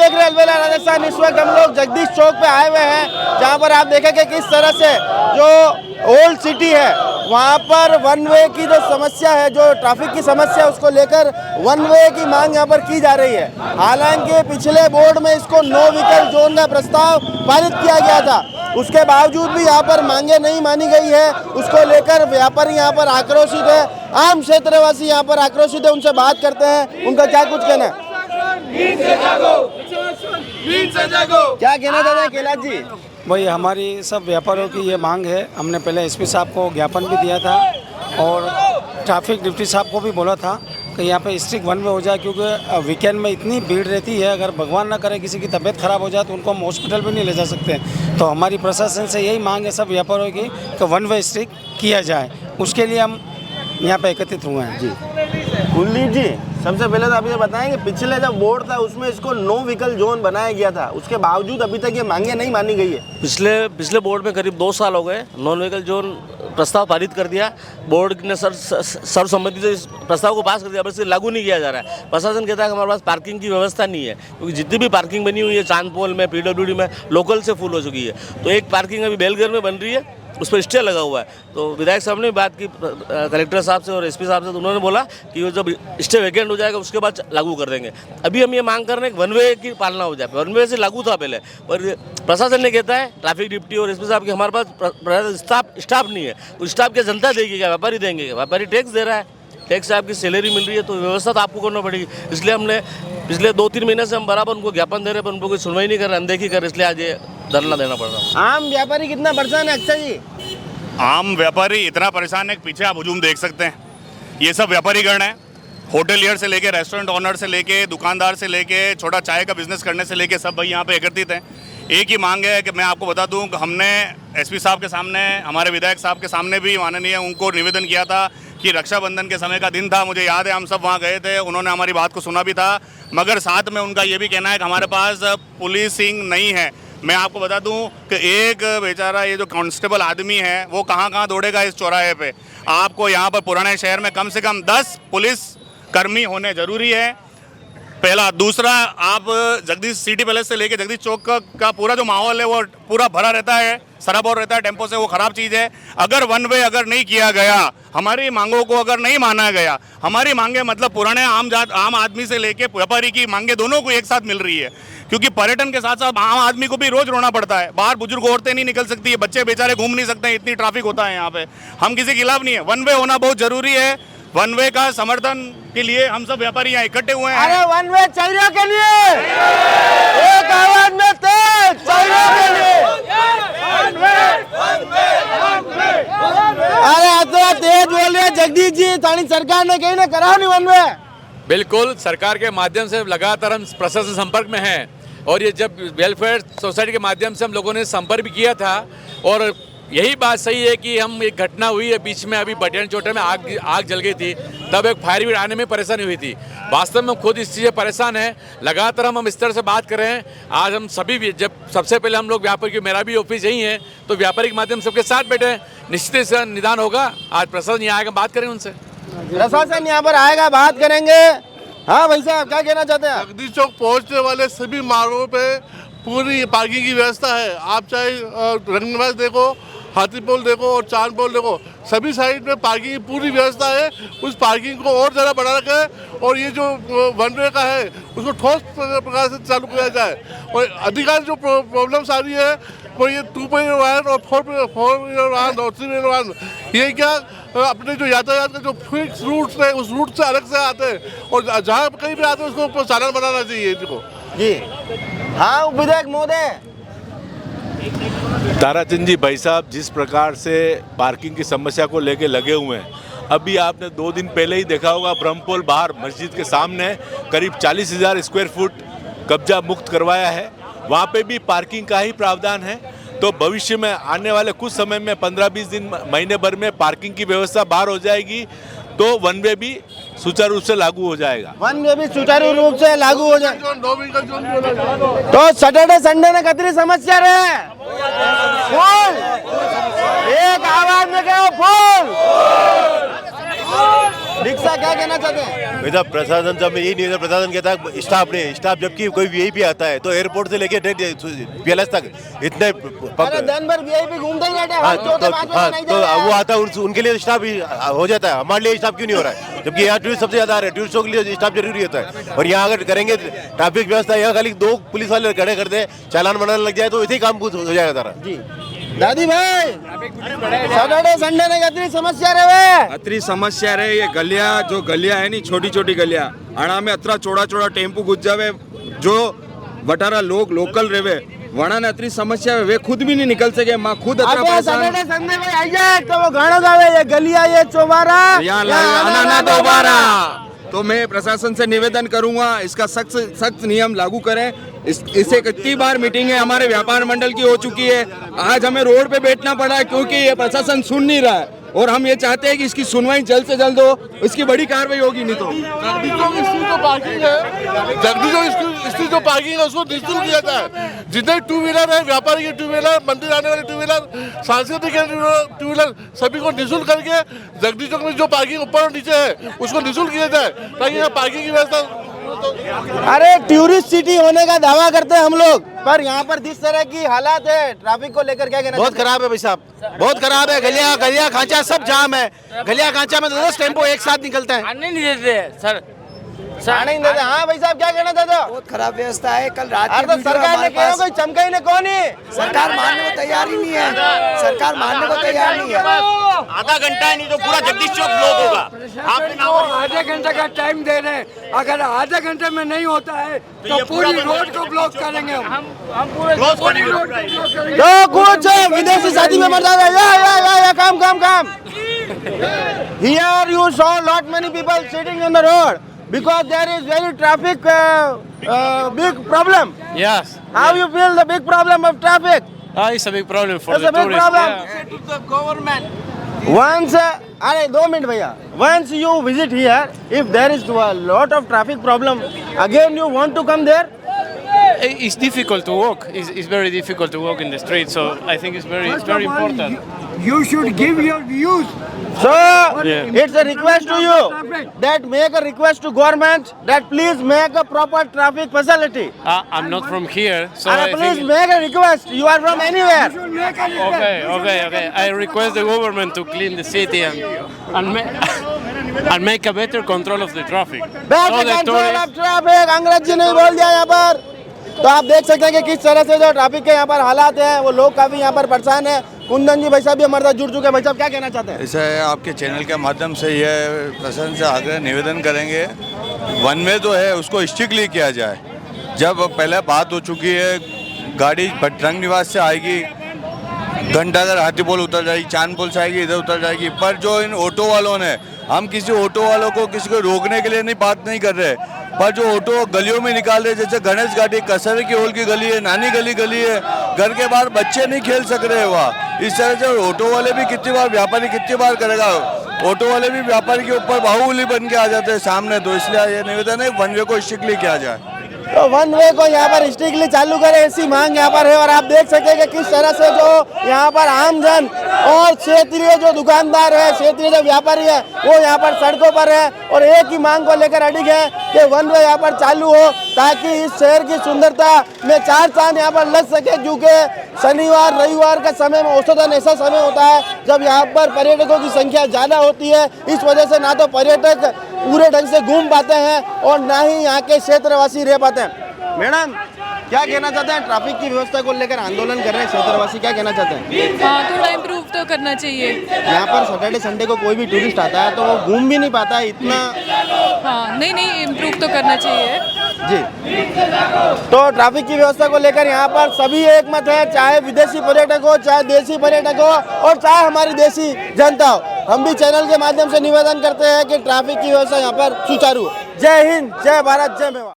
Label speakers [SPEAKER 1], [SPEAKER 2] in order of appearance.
[SPEAKER 1] देख रहे हैं अलबेला राजस्थान। इस वक्त हम लोग जगदीश चौक पे आए हुए हैं, जहां पर आप देखेंगे किस तरह से जो ओल्ड सिटी है वहां पर वन वे की जो समस्या है, जो ट्रैफिक की समस्या, उसको लेकर वन वे की मांग यहां पर की जा रही है। हालांकि पिछले बोर्ड में इसको नो व्हीकल जोन का प्रस्ताव पारित किया गया था, उसके बावजूद भी यहाँ पर मांगे नहीं मानी गई है। उसको लेकर व्यापारी यहाँ पर आक्रोशित है, आम क्षेत्रवासी यहाँ पर आक्रोशित है। उनसे बात करते हैं, उनका क्या कुछ कहना है। क्या कहना चाहते हैं कैलाश जी?
[SPEAKER 2] भाई हमारी सब व्यापारियों की ये मांग है। हमने पहले एसपी साहब को ज्ञापन भी दिया था और ट्रैफिक डिप्टी साहब को भी बोला था कि यहाँ पे स्ट्रिक्ट वन वे हो जाए, क्योंकि वीकेंड में इतनी भीड़ रहती है। अगर भगवान ना करे किसी की तबीयत खराब हो जाए तो उनको हम हॉस्पिटल भी नहीं ले जा सकते। तो हमारी प्रशासन से यही मांग है सब व्यापारियों की कि वन वे स्ट्रिक्ट किया जाए। उसके लिए हम यहाँ पे एकत्रित हुए हैं। जी
[SPEAKER 1] कुलदीप जी, सबसे पहले तो आप ये बताएं कि पिछले जब बोर्ड था उसमें इसको नो व्हीकल जोन बनाया गया था, उसके बावजूद अभी तक ये मांगे नहीं मानी गई है।
[SPEAKER 3] पिछले बोर्ड में करीब 2 साल हो गए, नॉन व्हीकल जोन प्रस्ताव पारित कर दिया। बोर्ड ने सर्वसम्मति से इस प्रस्ताव को पास कर दिया, बस इसे लागू नहीं किया जा रहा है। प्रशासन कहता है कि हमारे पास पार्किंग की व्यवस्था नहीं है, क्योंकि जितनी भी पार्किंग बनी हुई है चांदपोल में, पीडब्ल्यूडी में, लोकल से फुल हो चुकी है। तो एक पार्किंग अभी बेलघर में बन रही है, उस पर स्टे लगा हुआ है। तो विधायक साहब ने बात की कलेक्टर साहब से और एसपी साहब से, तो उन्होंने बोला कि वो जब स्टे वैकेंट हो जाएगा उसके बाद लागू कर देंगे। अभी हम ये मांग कर रहे हैं कि वन वे की पालना हो जाए। वन वे से लागू था पहले, और प्रशासन ने कहता है, ट्रैफिक डिप्टी और एसपी साहब कि हमारे पास स्टाफ नहीं है। तो स्टाफ क्या जनता देगी क्या? व्यापारी देंगे क्या? व्यापारी टैक्स दे रहा है, टैक्स से आपकी सैलरी मिल रही है, तो व्यवस्था तो आपको करना पड़ेगी। इसलिए हमने पिछले 2-3 महीने से हम बराबर उनको ज्ञापन दे रहे हैं, पर उनको कोई सुनवाई नहीं कर रहे, अनदेखी कर रहे, इसलिए आज ये धरना देना पड़ रहा है।
[SPEAKER 1] आम व्यापारी कितना परेशान है अक्षय जी?
[SPEAKER 4] आम व्यापारी इतना परेशान है कि पीछे आप हुजूम देख सकते हैं। ये सब व्यापारीगण है, होटलियर से लेके, रेस्टोरेंट ऑनर से लेके, दुकानदार से लेके, छोटा चाय का बिजनेस करने से लेके सब भाई यहाँ पे एकत्रित हैं। एक ही मांग है कि मैं आपको बता दूं कि हमने एसपी साहब के सामने, हमारे विधायक साहब के सामने भी माननीय उनको निवेदन किया था कि रक्षाबंधन के समय का दिन था, मुझे याद है हम सब वहाँ गए थे, उन्होंने हमारी बात को सुना भी था। मगर साथ में उनका ये भी कहना है कि हमारे पास पुलिसिंग नहीं है। मैं आपको बता दूं कि एक बेचारा ये जो कांस्टेबल आदमी है वो कहाँ दौड़ेगा इस चौराहे पे। आपको यहाँ पर पुराने शहर में कम से कम 10 पुलिस कर्मी होने ज़रूरी है, पहला। दूसरा, आप जगदीश सिटी पैलेस से लेके जगदीश चौक का पूरा जो माहौल है वो पूरा भरा रहता है, सराबोर रहता है टेम्पो से, वो ख़राब चीज़ है। अगर वन वे अगर नहीं किया गया, हमारी मांगों को अगर नहीं माना गया, हमारी मांगे मतलब पुराने आम आदमी से लेके व्यापारी की मांगे दोनों को एक साथ मिल रही है, क्योंकि पर्यटन के साथ साथ आम आदमी को भी रोज रोना पड़ता है। बाहर बुजुर्ग औरतें नहीं निकल सकती है, बच्चे बेचारे घूम नहीं सकते हैं, इतनी ट्रैफिक होता है यहाँ पे। हम किसी के खिलाफ नहीं है, वन वे होना बहुत जरूरी है। वन वे का समर्थन के लिए हम सब व्यापारी यहाँ इकट्ठे हुए हैं।
[SPEAKER 1] अरे वन वे चाहिए के लिए एक आवाज में तेज चाहिए के लिए। अरे इतना तेज बोल रहे जगदीश जी, थानी सरकार ने कहीं ना करा नहीं वन वे।
[SPEAKER 5] बिल्कुल, सरकार के माध्यम से लगातार हम प्रशासन संपर्क में हैं, और ये जब वेलफेयर सोसाइटी के माध्यम से हम लोगों ने संपर्क भी किया था, और यही बात सही है कि हम एक घटना हुई है बीच में, अभी बटियान चौटे में आग जल गई थी, तब एक फायर ब्रिगेड आने में परेशानी हुई थी। वास्तव में हम खुद इस चीज़ से परेशान हैं। लगातार हम इस तरह से बात कर रहे हैं। आज हम सभी भी, जब सबसे पहले हम लोग व्यापारी, मेरा भी ऑफिस यही है, तो व्यापारी के माध्यम से सबके साथ बैठे, निश्चित से निदान होगा। आज प्रशासन यहाँ आएगा, बात करेंगे उनसे,
[SPEAKER 1] प्रशासन यहाँ पर आएगा, बात करेंगे। हाँ भाई साहब, क्या कहना चाहते हैं?
[SPEAKER 6] जगदीश चौक पहुँचने वाले सभी मार्गों पे पूरी पार्किंग की व्यवस्था है। आप चाहे रंगनिवास देखो, हाथीपोल देखो और चांदपोल देखो, सभी साइड में पार्किंग की पूरी व्यवस्था है। उस पार्किंग को और ज़्यादा बढ़ा रखें, और ये जो वन वे का है उसको ठोस प्रकार से चालू किया जाए। और अधिकांश जो प्रॉब्लम्स आ रही है वो ये 2 व्हीलर वाहन और 4 व्हीलर वाहन और 3 व्हीलर वाहन, ये क्या अपने जो यातायात का जो फिक्स रूट्स है उस रूट से अलग से आते हैं, और जहाँ कहीं भी आते हैं उसको चालान बनाना चाहिए इनको। जी
[SPEAKER 1] हाँ विधायक महोदय।
[SPEAKER 7] ताराचंद जी, भाई साहब जिस प्रकार से पार्किंग की समस्या को लेके लगे हुए हैं, अभी आपने 2 दिन पहले ही देखा होगा ब्रह्मपोल बाहर मस्जिद के सामने करीब 40,000 स्क्वायर फुट कब्जा मुक्त करवाया है। वहाँ पे भी पार्किंग का ही प्रावधान है। तो भविष्य में आने वाले कुछ समय में 15-20 दिन, महीने भर में पार्किंग की व्यवस्था बाहर हो जाएगी, तो वन वे भी सुचारू रूप से लागू हो जाएगा।
[SPEAKER 1] वन वे भी सुचारू रूप से लागू हो जाएगा। तो सैटरडे संडे ने कितनी समस्या रहे? फुल, एक आवाज में कहो फुल। दीक्षा क्या कहना चाहते हैं?
[SPEAKER 8] इधर प्रशासन से हमें यही नहीं, प्रशासन कहता है स्टाफ जबकि कोई वीआईपी आता है तो एयरपोर्ट से लेके पैलेस तक इतने
[SPEAKER 1] अरे दिन भर वीआईपी घूमते ही रहते हैं,
[SPEAKER 8] हाँ,
[SPEAKER 1] वक्त होते बाद में नहीं
[SPEAKER 8] तो
[SPEAKER 1] जा रहे हैं।
[SPEAKER 8] वो आता है उनके लिए स्टाफ हो जाता है, हमारे लिए स्टाफ क्यों नहीं हो रहा है? जबकि यहाँ टूरिस्ट सबसे ज्यादा आ रहे हैं, टूरिस्टों के लिए स्टाफ जरूरी होता है। और यहाँ अगर करेंगे ट्रैफिक व्यवस्था, यहाँ खाली 2 पुलिस वाले खड़े कर दे, चालान बनाने लग जाए तो इसी काम हो जाएगा सारा।
[SPEAKER 1] जी दादी भाई, सैटरडे संडे ने कितनी समस्या रहे?
[SPEAKER 9] अतरी समस्या रहे। ये गलिया है नी, छोटी छोटी गलिया आना में अतरा चौड़ा टेम्पू घुस जावे, जो वटारा लोग लोकल रहे वणा ने अतरी समस्या है, वे खुद भी नहीं निकल सके। माँ खुद अतरा परेशान।
[SPEAKER 1] सैटरडे संडे में आई जाए तो वो गाना गावे, ये गलिया ये चौबारा
[SPEAKER 9] यहाँ आना ना दोबारा। तो मैं प्रशासन से निवेदन करूंगा इसका सख्त नियम लागू करें। इसे कितनी बार मीटिंग है हमारे व्यापार मंडल की हो चुकी है, आज हमें रोड पे बैठना पड़ा है क्योंकि ये प्रशासन सुन नहीं रहा है। और हम ये चाहते हैं कि इसकी सुनवाई जल्द से जल्द हो, इसकी बड़ी कार्रवाई होगी। नहीं तो
[SPEAKER 6] जगदीश जो पार्किंग है उसको निःशुल्क किया जाता है। जितने 2 व्हीलर है, व्यापारी के 2 व्हीलर, मंदिर आने वाले 2 व्हीलर, सांस्कृतिक 2 व्हीलर, सभी को निःशुल्क करके जगदीश चौक में जो पार्किंग ऊपर और नीचे है उसको निःशुल्क किया जाए ताकि यहाँ पार्किंग की व्यवस्था।
[SPEAKER 1] अरे टूरिस्ट सिटी होने का दावा करते हैं हम लोग, पर यहाँ पर जिस तरह की हालात है ट्रैफिक को लेकर क्या कहना?
[SPEAKER 10] बहुत खराब है भाई साहब, बहुत खराब है। गलिया खांचा सब जाम है। गलिया खांचा में 10 टेम्पो एक साथ निकलते हैं।
[SPEAKER 3] आने नहीं देते सर।
[SPEAKER 1] नहीं देते। हाँ भाई साहब, क्या कहना चाहते हो?
[SPEAKER 11] बहुत खराब व्यवस्था है। कल रात
[SPEAKER 1] अरे तो सरकार ने कहा कोई चमका ही ने कौन ही,
[SPEAKER 11] सरकार मानने को तैयार ही नहीं है। सरकार मानने को तैयार नहीं है।
[SPEAKER 10] आधा घंटा है, नहीं तो पूरा जगदीश चौक ब्लॉक होगा। आप
[SPEAKER 11] आधे घंटे का टाइम दे रहे हैं, अगर आधे घंटे में नहीं होता है तो पूरी रोड को ब्लॉक करेंगे हम पूरी रोड को ब्लॉक करेंगे।
[SPEAKER 1] जो कुछ विदेशी शादी में मर जाता है, या काम Here you saw lot many people sitting on the road because there is very traffic big problem.
[SPEAKER 12] Yes.
[SPEAKER 1] How you feel the big problem of traffic?
[SPEAKER 12] It's a big problem for
[SPEAKER 1] It's
[SPEAKER 12] the
[SPEAKER 1] a big
[SPEAKER 12] tourists.
[SPEAKER 1] problem.
[SPEAKER 12] Yeah.
[SPEAKER 11] To the government.
[SPEAKER 1] Once, अरे 2 minute भैया, once you visit here, if there is a lot of traffic problem, again you want to come there?
[SPEAKER 12] It's difficult to walk. It's very difficult to walk in the street. So I think it's very important.
[SPEAKER 11] You should give your views.
[SPEAKER 1] So
[SPEAKER 12] Yeah.
[SPEAKER 1] it's a request to you that make a request to government that please make a proper traffic facility.
[SPEAKER 12] I'm not from here, so I
[SPEAKER 1] please
[SPEAKER 12] think.
[SPEAKER 1] make a request. You are from anywhere.
[SPEAKER 12] Okay. I request the government to clean the city and make a better control of the traffic.
[SPEAKER 1] Better
[SPEAKER 12] So the
[SPEAKER 1] control
[SPEAKER 12] tourists.
[SPEAKER 1] of traffic. अंग्रेजी नहीं बोल दिया यहाँ पर। तो आप देख सकते हैं कि किस तरह से जो ट्रैफिक के यहाँ पर हालात हैं, वो लोग काफी यहाँ पर परेशान हैं। कुंदन जी भाई साहब भी हमारे साथ जुड़ चुके हैं। भाई साहब क्या कहना चाहते हैं?
[SPEAKER 13] इसे आपके चैनल के माध्यम से ये प्रशासन से आग्रह निवेदन करेंगे, वन वे जो है उसको स्ट्रिक्टली किया जाए। जब पहले बात हो चुकी है, गाड़ी भट्टरंग निवास से आएगी, घंटाघर हाथीपोल उतर जाएगी, चांदपोल से आएगी, इधर उतर जाएगी। पर जो इन ऑटो वालों ने, हम किसी ऑटो वालों को किसी को रोकने के लिए नहीं बात नहीं कर रहे, पर जो ऑटो गलियों में निकाल रहे, जैसे गणेश घाटी कसरे की होल की गली है, नानी गली है, घर के बाहर बच्चे नहीं खेल सक रहे वहाँ। इस तरह से ऑटो वाले भी कितनी बार, व्यापारी कितनी बार करेगा, ऑटो वाले भी व्यापारी के ऊपर बाहुबली बन के आ जाते हैं सामने। तो इसलिए ये निवेदन है वन वे को स्ट्रिक्टली किया जाए।
[SPEAKER 1] तो वन वे को यहाँ पर स्ट्रिक्टली चालू करे, ऐसी मांग यहाँ पर है। और आप देख सकते हैं कि किस तरह से जो यहाँ पर आमजन और क्षेत्रीय जो दुकानदार है, क्षेत्रीय जो व्यापारी है, वो यहाँ पर सड़कों पर है और एक ही मांग को लेकर अडिग है कि वन वे यहाँ पर चालू हो ताकि इस शहर की सुंदरता में 4 चांद यहाँ पर लग सके। क्योंकि शनिवार रविवार का समय में औसतन ऐसा समय होता है जब यहाँ पर पर्यटकों की संख्या ज़्यादा होती है। इस वजह से ना तो पर्यटक पूरे ढंग से घूम पाते हैं और ना ही यहाँ के क्षेत्रवासी रह पाते हैं। मैडम क्या कहना चाहते हैं? ट्रैफिक की व्यवस्था को लेकर आंदोलन कर रहे हैं क्षेत्रवासी, क्या कहना चाहते हैं?
[SPEAKER 14] हाँ, थोड़ा इम्प्रूव तो करना चाहिए।
[SPEAKER 1] यहाँ पर सैटरडे संडे को कोई भी टूरिस्ट आता है तो वो घूम भी नहीं पाता है इतना।
[SPEAKER 14] हाँ, नहीं इम्प्रूव तो करना चाहिए
[SPEAKER 1] जी। तो ट्रैफिक की व्यवस्था को लेकर यहाँ पर सभी एक मत है, चाहे विदेशी पर्यटक हो, चाहे देशी पर्यटक हो और चाहे हमारी देशी जनता हो। हम भी चैनल के माध्यम से निवेदन करते हैं कि ट्रैफिक की व्यवस्था यहाँ पर सुचारू हो। जय हिंद, जय भारत, जय मेवा।